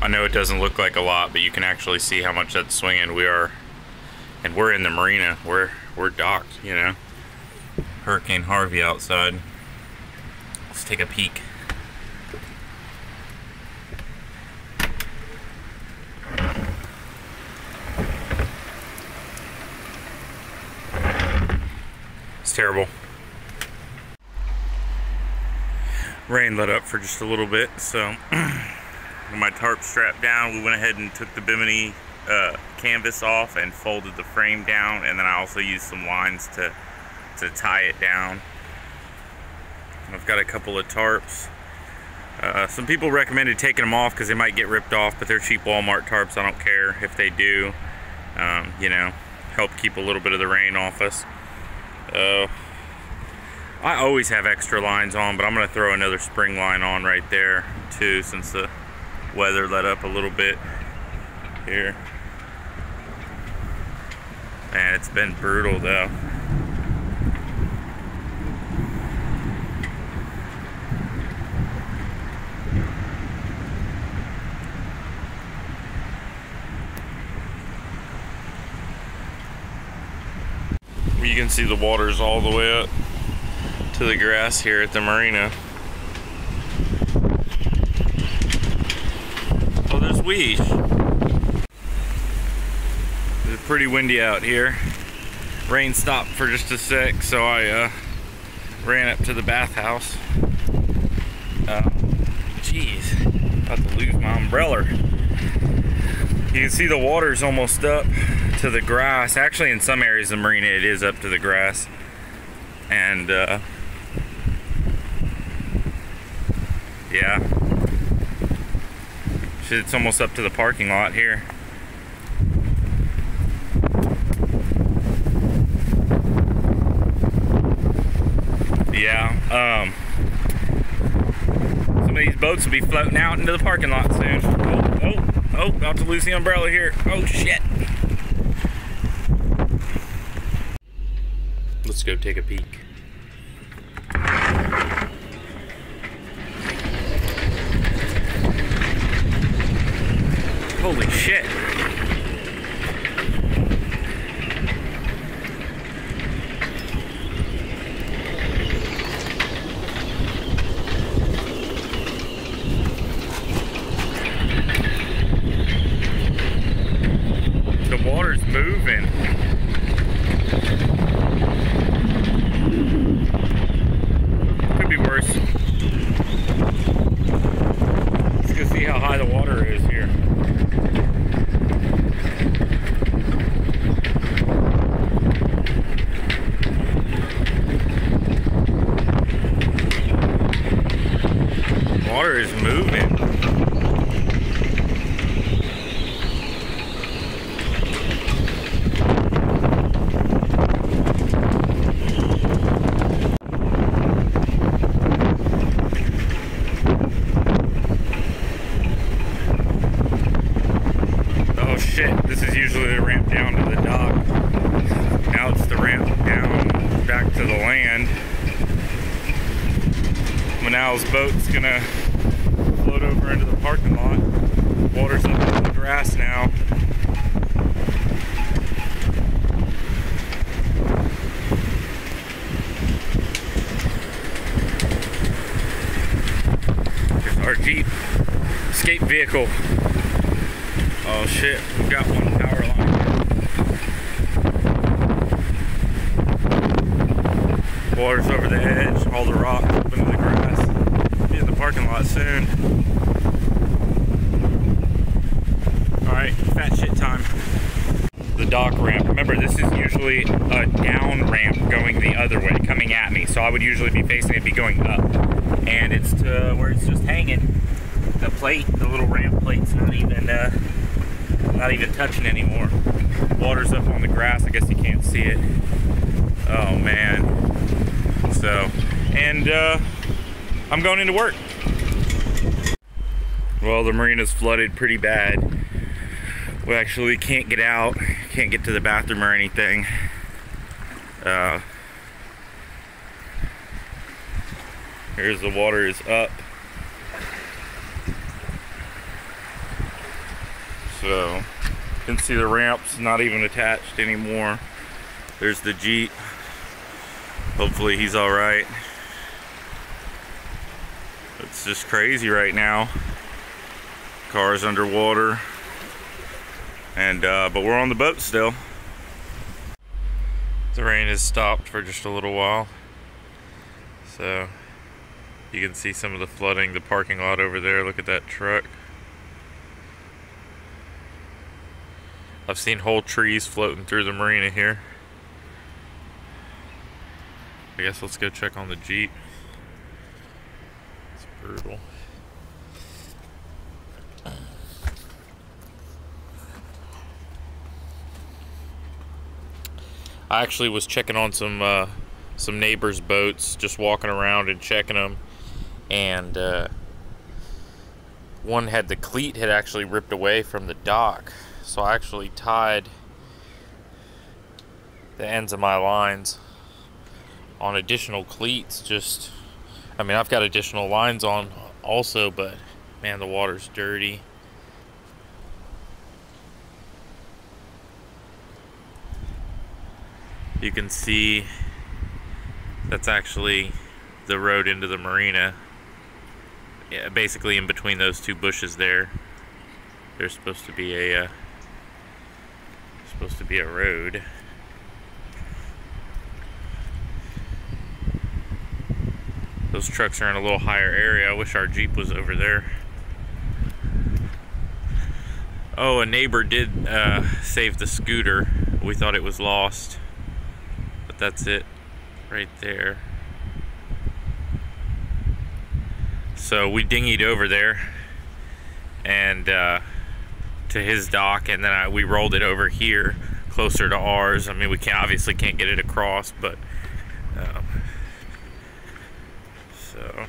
I know it doesn't look like a lot, but you can actually see how much that's swinging. We're in the marina. We're docked, you know. Hurricane Harvey outside. Let's take a peek. It's terrible. Rain let up for just a little bit, so with my tarp strapped down, we went ahead and took the bimini canvas off and folded the frame down, and then I also used some lines to tie it down. I've got a couple of tarps. Some people recommended taking them off because they might get ripped off, but they're cheap Walmart tarps. I don't care if they do. You know, help keep a little bit of the rain off us. I always have extra lines on, but I'm going to throw another spring line on right there too, since the weather let up a little bit here. Man, it's been brutal though. You can see the water's all the way up to the grass here at the marina. Oh, there's Weesh. It's pretty windy out here. Rain stopped for just a sec, so I ran up to the bathhouse. Jeez, about to lose my umbrella. You can see the water's almost up to the grass. Actually, in some areas of the marina it is up to the grass, and yeah, it's almost up to the parking lot here. Yeah, some of these boats will be floating out into the parking lot soon. Oh, about to lose the umbrella here. Oh shit. Let's go take a peek. Holy shit. The water's moving. Could be worse. Let's go see how high the water is here. Water is moving. Oh shit, this is usually the ramp down to the dock. Now it's the ramp down back to the land. Manal's boat's gonna float over into the parking lot. Water's up on the grass now. Here's our Jeep escape vehicle. Oh shit, we've got one power line. Water's over the edge, all the rocks up into the grass. Be in the parking lot soon. Alright, fat shit time. The dock ramp. Remember, this is usually a down ramp going the other way, coming at me. So I would usually be facing it, be going up. And it's to where it's just hanging. The plate, the little ramp plate's not even touching anymore. Water's up on the grass. I guess you can't see it. Oh man. So, and I'm going into work. Well, the marina's flooded pretty bad. We actually can't get out, can't get to the bathroom or anything. Here's the water is up. So, you can see the ramp's not even attached anymore. There's the Jeep. Hopefully he's all right. It's just crazy right now. Car's underwater, and but we're on the boat still. The rain has stopped for just a little while, so you can see some of the flooding. The parking lot over there, look at that truck. I've seen whole trees floating through the marina here. I guess let's go check on the Jeep. It's brutal. I actually was checking on some neighbors' boats, just walking around and checking them, and one had the cleat had actually ripped away from the dock, so I actually tied the ends of my lines on additional cleats. Just, I mean, I've got additional lines on also, but man, the water's dirty. You can see that's actually the road into the marina. Yeah, basically in between those two bushes there. There's supposed to be a road. Those trucks are in a little higher area. I wish our Jeep was over there. Oh, a neighbor did save the scooter. We thought it was lost. That's it right there. So we dinghied over there and to his dock, and then we rolled it over here closer to ours. I mean, we obviously can't get it across, but so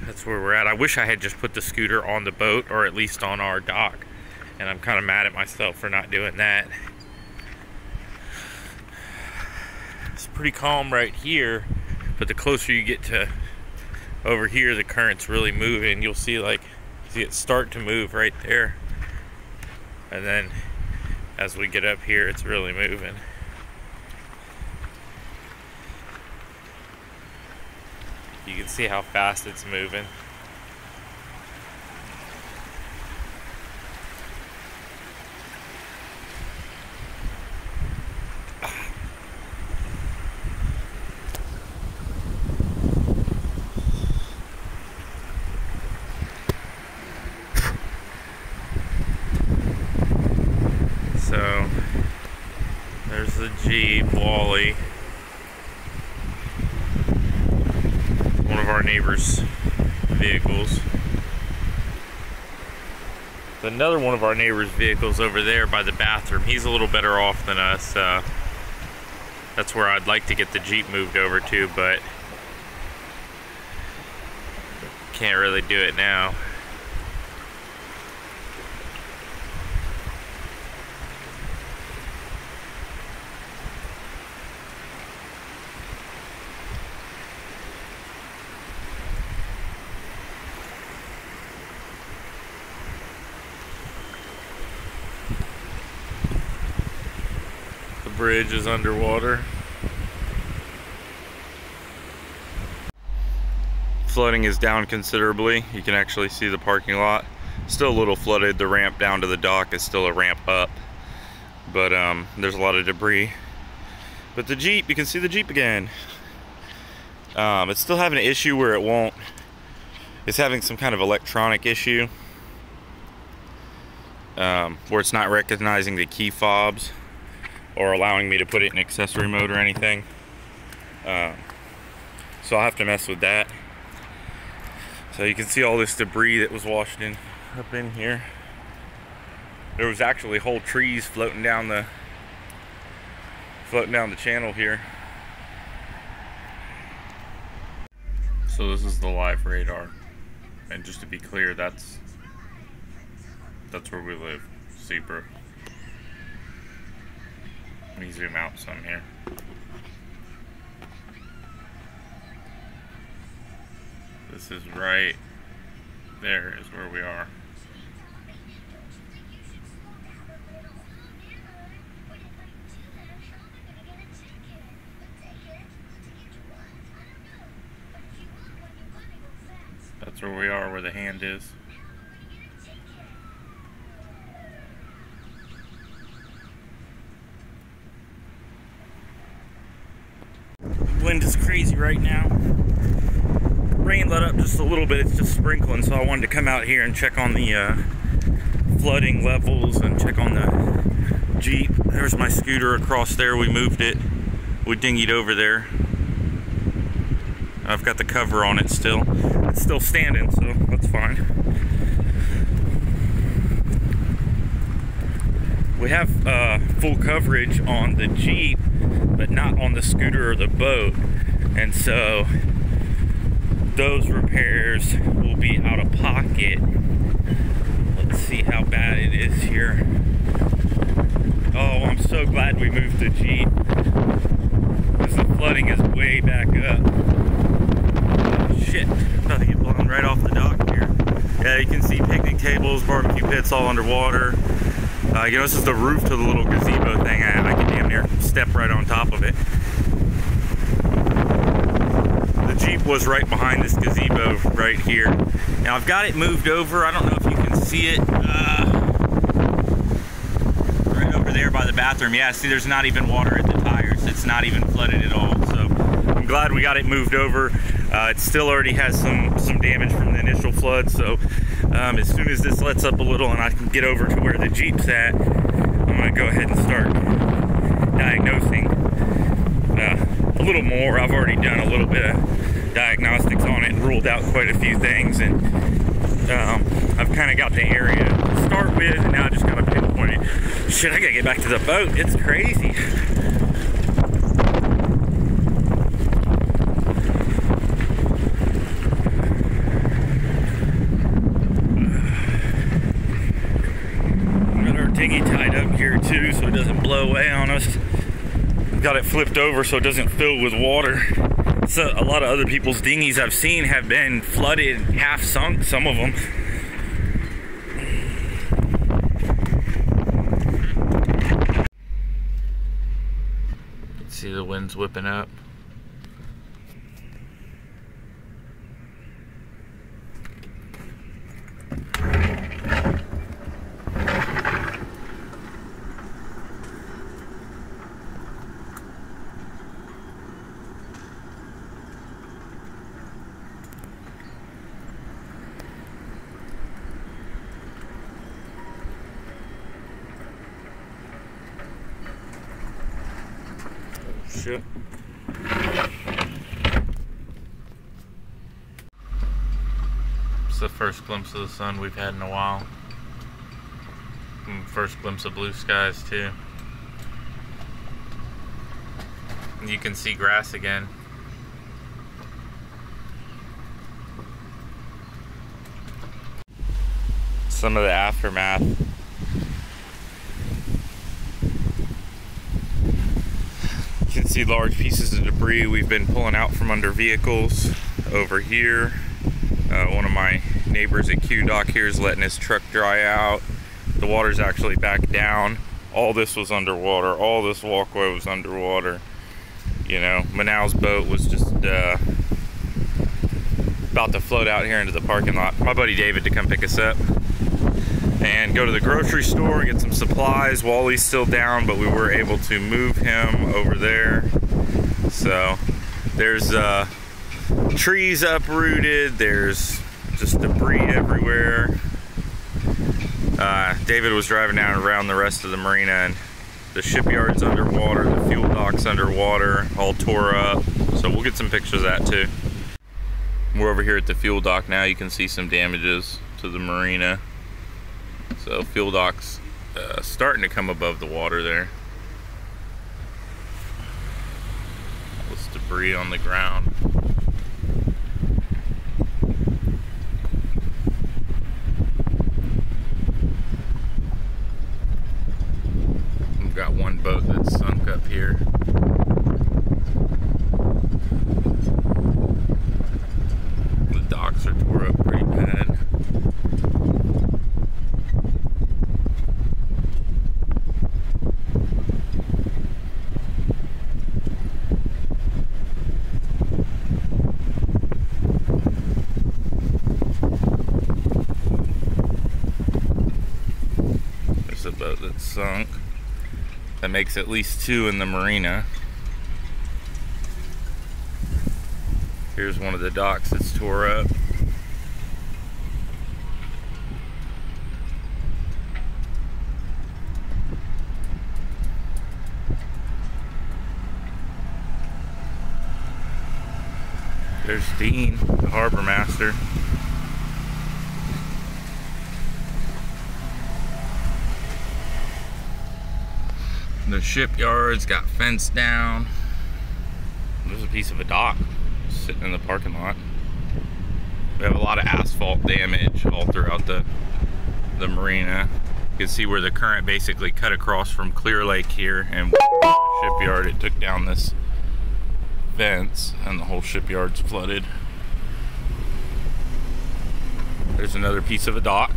that's where we're at. I wish I had just put the scooter on the boat, or at least on our dock, and I'm kind of mad at myself for not doing that. It's pretty calm right here, but the closer you get to over here, the current's really moving. You'll see it start to move right there, and then as we get up here, it's really moving. You can see how fast it's moving. So there's the Jeep Wally, one of our neighbors' vehicles. Another one of our neighbors' vehicles over there by the bathroom. He's a little better off than us. That's where I'd like to get the Jeep moved over to, but can't really do it now. Bridge is underwater. Flooding is down considerably. You can actually see the parking lot. Still a little flooded. The ramp down to the dock is still a ramp up, but there's a lot of debris. But the Jeep, you can see the Jeep again. It's still having an issue where it's having some kind of electronic issue, where it's not recognizing the key fobs or allowing me to put it in accessory mode or anything. So I'll have to mess with that. So you can see all this debris that was washed in up in here. There was actually whole trees floating down the channel here. So this is the live radar, and just to be clear, that's where we live, Seabrook. Let me zoom out some here. This is right there is where we are. That's where we are, where the hand is. Wind is crazy right now. Rain let up just a little bit, it's just sprinkling, so I wanted to come out here and check on the flooding levels and check on the Jeep. There's my scooter across there, we moved it. We dinghied over there. I've got the cover on it still. It's still standing, so that's fine. We have full coverage on the Jeep, but not on the scooter or the boat. And so those repairs will be out of pocket. Let's see how bad it is here. Oh, I'm so glad we moved the Jeep, because the flooding is way back up. Oh, shit, about to get blown right off the dock here. Yeah, you can see picnic tables, barbecue pits all underwater. You know, this is the roof to the little gazebo thing. I can damn near step right on top of it. The Jeep was right behind this gazebo right here. Now I've got it moved over. I don't know if you can see it. Right over there by the bathroom. Yeah, see, there's not even water at the tires. It's not even flooded at all. So I'm glad we got it moved over. It still already has some damage from the initial flood. So as soon as this lets up a little and I can get over to where the Jeep's at, I'm gonna go ahead and start diagnosing a little more. I've already done a little bit of diagnostics on it and ruled out quite a few things, and I've kind of got the area to start with, and now I just gotta pinpoint it. Shit, I gotta get back to the boat. It's crazy. Dinghy tied up here too, so it doesn't blow away on us. Got it flipped over so it doesn't fill with water. So a lot of other people's dinghies I've seen have been flooded, half sunk, some of them. See the wind's whipping up. Shit. It's the first glimpse of the sun we've had in a while. And first glimpse of blue skies too. And you can see grass again. Some of the aftermath. You can see large pieces of debris we've been pulling out from under vehicles over here. One of my neighbors at Q Dock here is letting his truck dry out. The water's actually back down. All this was underwater. All this walkway was underwater. You know, Manal's boat was just about to float out here into the parking lot. My buddy David to come pick us up and go to the grocery store, get some supplies. Wally's still down, but we were able to move him over there. So there's trees uprooted, there's just debris everywhere. David was driving down around the rest of the marina, and the shipyard's underwater, the fuel dock's underwater, all tore up. So we'll get some pictures of that too. We're over here at the fuel dock now. You can see some damages to the marina. So fuel dock's starting to come above the water there. All this debris on the ground. We've got one boat that's sunk up here. The docks are tore up pretty bad. sailboat that's sunk. That makes at least 2 in the marina. Here's one of the docks that's tore up. There's Dean, the harbor master. The shipyard's got fenced down. There's a piece of a dock sitting in the parking lot. We have a lot of asphalt damage all throughout the marina. You can see where the current basically cut across from Clear Lake here, and the shipyard, it took down this fence and the whole shipyard's flooded. There's another piece of a dock.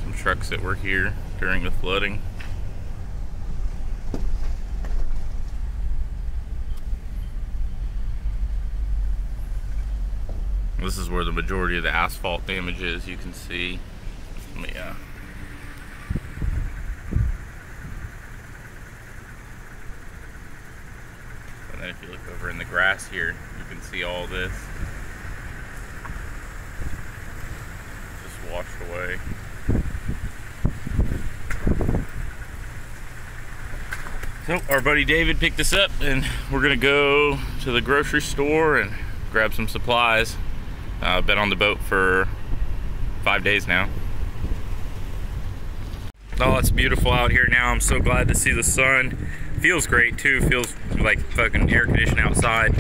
Some trucks that were here during the flooding. This is where the majority of the asphalt damage is, you can see. Yeah. And then if you look over in the grass here, you can see all this just washed away. So our buddy David picked us up, and we're gonna go to the grocery store and grab some supplies. I've been on the boat for 5 days now. Oh, it's beautiful out here now. I'm so glad to see the sun. Feels great too. Feels like fucking air conditioned outside.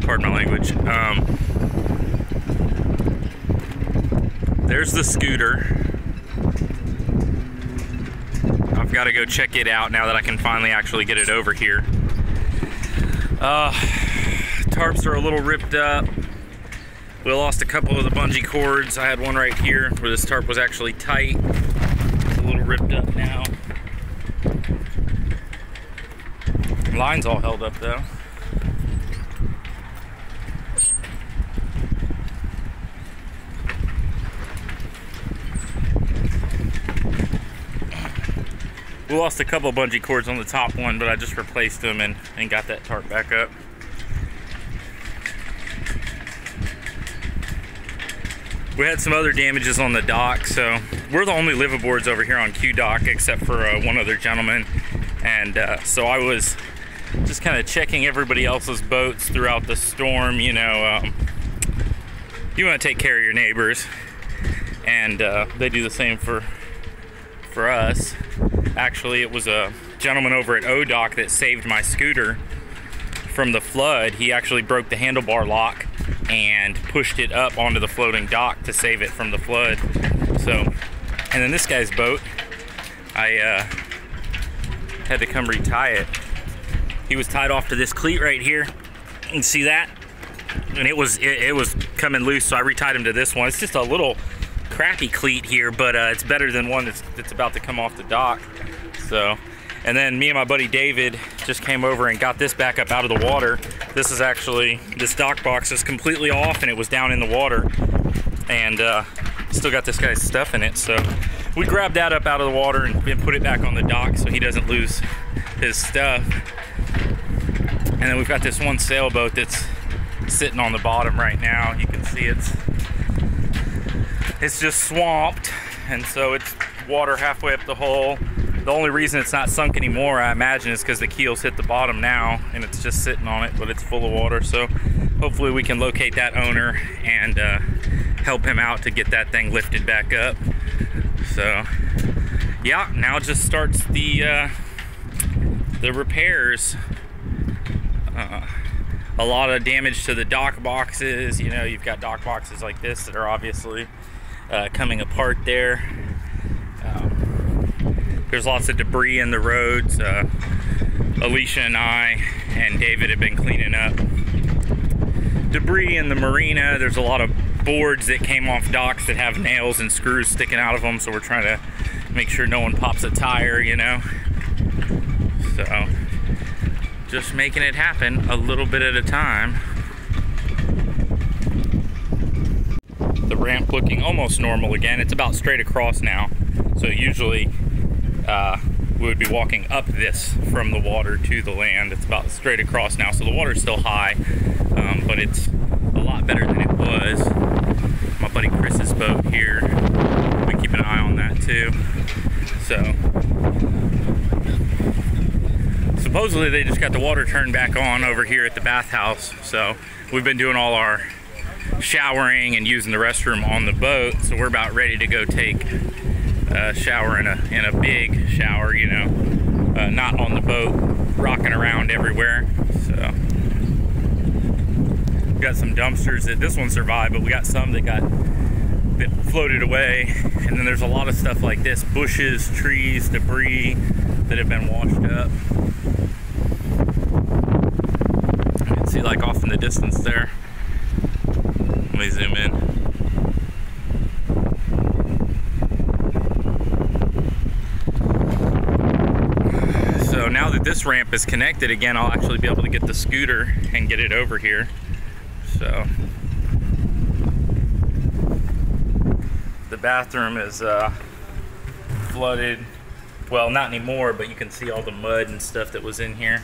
Pardon my language. There's the scooter. I've got to go check it out now that I can finally actually get it over here. Tarps are a little ripped up. We lost a couple of the bungee cords. I had one right here where this tarp was actually tight. It's a little ripped up now. Line's all held up though. We lost a couple bungee cords on the top one, but I just replaced them and got that tarp back up. We had some other damages on the dock, so we're the only liveaboards over here on Q Dock except for one other gentleman. And so I was just kind of checking everybody else's boats throughout the storm. You know, you want to take care of your neighbors, and they do the same for us. Actually, it was a gentleman over at O Dock that saved my scooter from the flood. He actually broke the handlebar lock and pushed it up onto the floating dock to save it from the flood. So, and then this guy's boat, I had to come retie it. He was tied off to this cleat right here. You can see that? And it was coming loose, so I retied him to this one. It's just a little crappy cleat here, but it's better than one that's about to come off the dock. So, and then me and my buddy David just came over and got this back up out of the water. This is actually, this dock box is completely off and it was down in the water. And still got this guy's stuff in it. So we grabbed that up out of the water and put it back on the dock so he doesn't lose his stuff. And then we've got this one sailboat that's sitting on the bottom right now. You can see it's just swamped, and so it's water halfway up the hull. The only reason it's not sunk anymore, I imagine, is because the keel's hit the bottom now and it's just sitting on it, but it's full of water. So hopefully we can locate that owner and help him out to get that thing lifted back up. So yeah, now just starts the repairs. A lot of damage to the dock boxes. You know, you've got dock boxes like this that are obviously coming apart there. There's lots of debris in the roads. Alicia and I and David have been cleaning up debris in the marina. There's a lot of boards that came off docks that have nails and screws sticking out of them, so we're trying to make sure no one pops a tire, you know. So just making it happen a little bit at a time. ramp looking almost normal again. It's about straight across now. So usually we would be walking up this from the water to the land. It's about straight across now. So the water's still high, but it's a lot better than it was. My buddy Chris's boat here, we keep an eye on that too. So supposedly they just got the water turned back on over here at the bathhouse. So we've been doing all our showering and using the restroom on the boat. So we're about ready to go take a shower in a big shower, you know, not on the boat, rocking around everywhere. So we got some dumpsters that this one survived, but we got some that floated away. And then there's a lot of stuff like this, bushes, trees, debris that have been washed up. You can see like off in the distance there. Let me zoom in. So now that this ramp is connected again, I'll actually be able to get the scooter and get it over here. So the bathroom is flooded. Well, not anymore, but you can see all the mud and stuff that was in here.